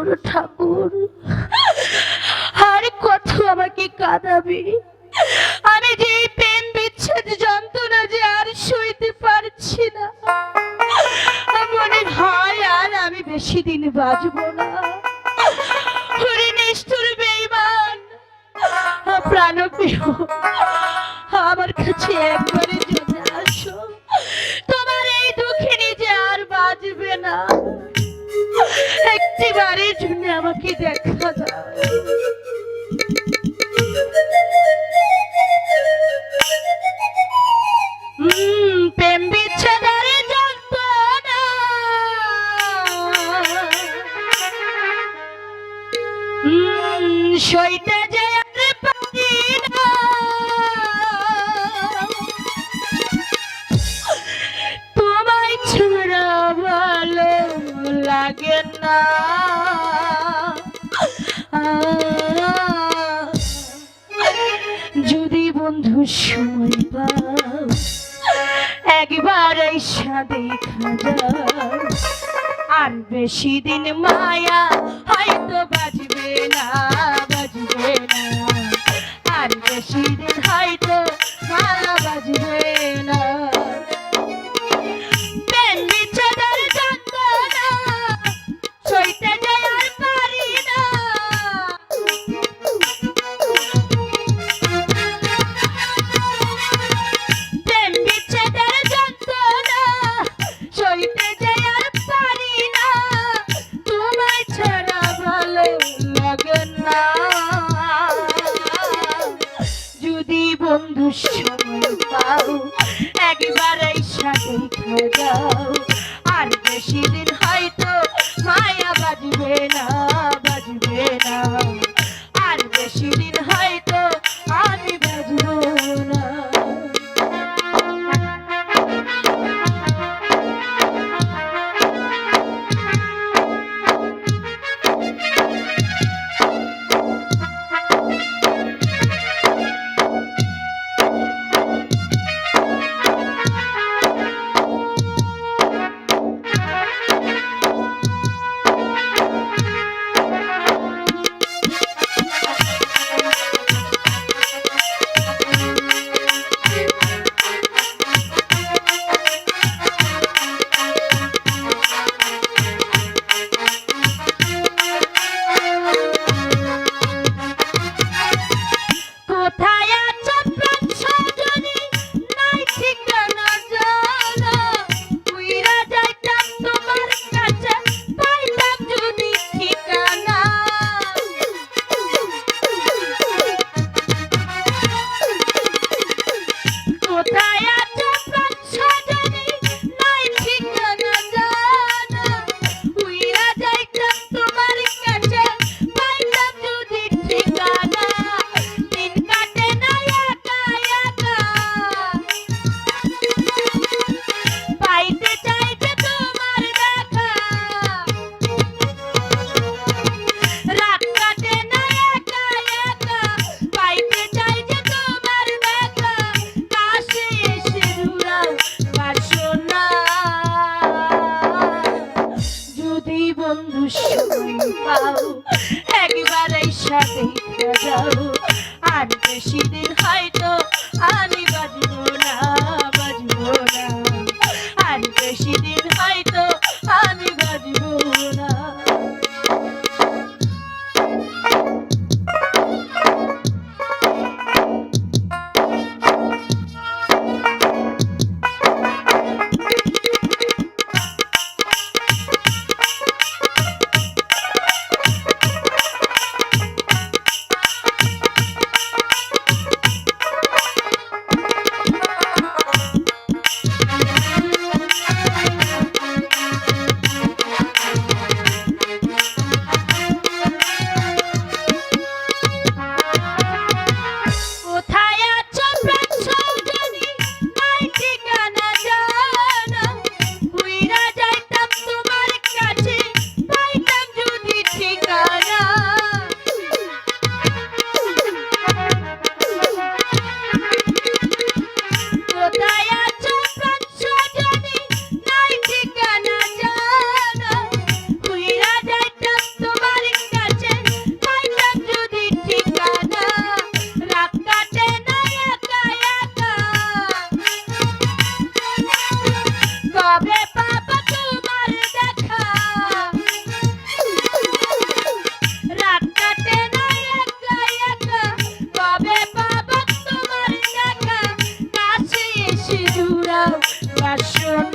ঠাকুর ঠাকুর, আর কত আমাকে কাঁদাবি? আমি যে এই প্রেম বিচ্ছেদ যন্ত্রণা যে আর সইতে পারছি না। মনে হয় আর আমি বেশি দিন বাঁচবো না। ওরে নিষ্ঠুর বেঈমান প্রাণপ্রিয়, আমার কাছে একবারের জন্য আসো। তোমার এই দুঃখে নিজে আর বাঁচবে না, একটিবারের জন্য আমাকে দেখা দাও। প্রেম বিচ্ছেদের যন্ত্রণা সইতে যে আর পারি না। তোমায় ছাড়া ভালো লাগে না। যদি বন্ধু সময় পাও একবার এসে দেখা যাও। আর বেশি দিন মায়া হয়তো বাজবে না, বাজবে না। আর বেশি দিন হয়তো মায়া বাজবে না। প্রেম বিচ্ছেদের যন্ত্রণা সইতে যে আর পারি না। প্রেম বিচ্ছেদের যন্ত্রণা সইতে যে আর পারি না। তোমায় ছাড়া ভালো লাগে না। যদি বন্ধু সময় পাও একবার এসে দেখা যাও। আর বেশি দিন হয়তো মায়া বাজবে না, বাজবে না। আর বেশি দিন হয়তো আমি বাজবো না। বন্ধু সময় পাও একবার এসে দেখা যাও। আর বেশি দিন হয়তো আমি বাজবো না, বাজবো না। আর বেশি দিন হয়তো আমি বাজবো না।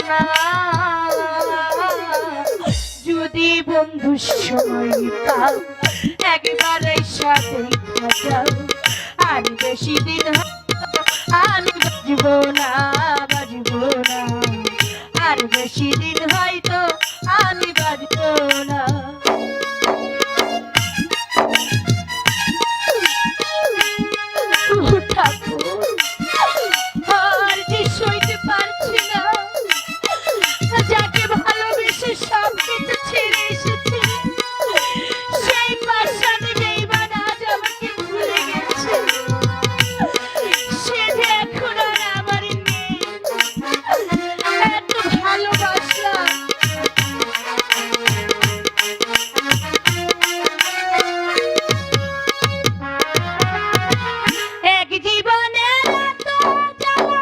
না যদি বন্ধু সময় পাও একবারে সাথে যাও আর বেশি দিন আমি বাজবো না আর বেশি দিন হয়তো আমি বাজবো না ঠাকুর আর যে সইতে পারছি না যাকে ভালোবেসে সব কিছু ছেড়ে এসেছে সেই পাশানে বেইমান আজ আমাকে ভুলে গেছে সে যে এখন আর আমার নেই এত ভালোবাসলাম এক জীবনে এত জ্বালা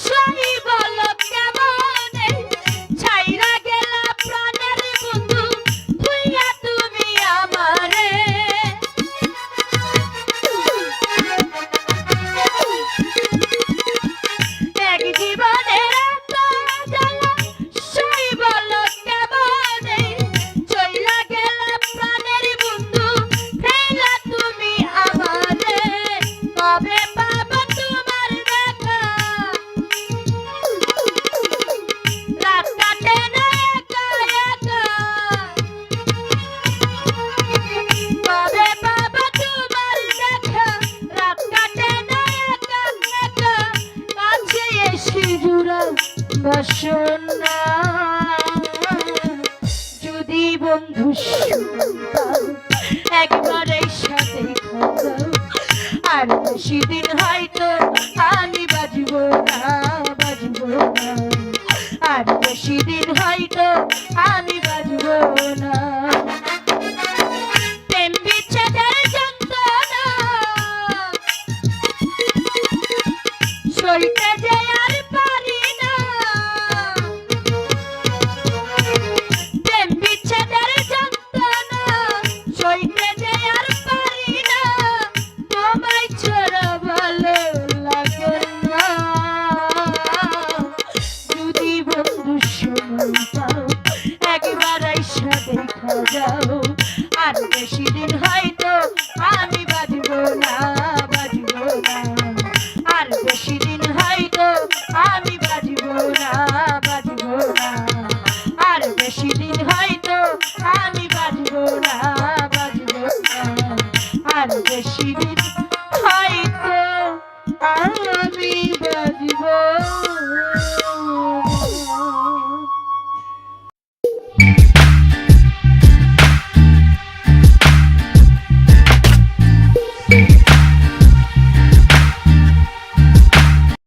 সহি বলো কেমনে ছাইরা গেলা প্রাণের বন্ধু তুইয়া তুমি আমারে এক জীবনে এত জ্বালা সহি বলো কেমনে চইলা গেলা প্রাণের বন্ধু ফেলা তুমি আমারে কবে পাবো তোমার দেখা রাত কাটে না একা একা কবে পাবো তোমার দেখা রাত কাটে না একা একা কাছে এসে জুড়াও বাসনা যদি বন্ধু শুনতাম একবারে সাথে খাতাম আর বেশি দিন হয়তো আমি বাজবো না আর বেশি দিন হয়তো আমি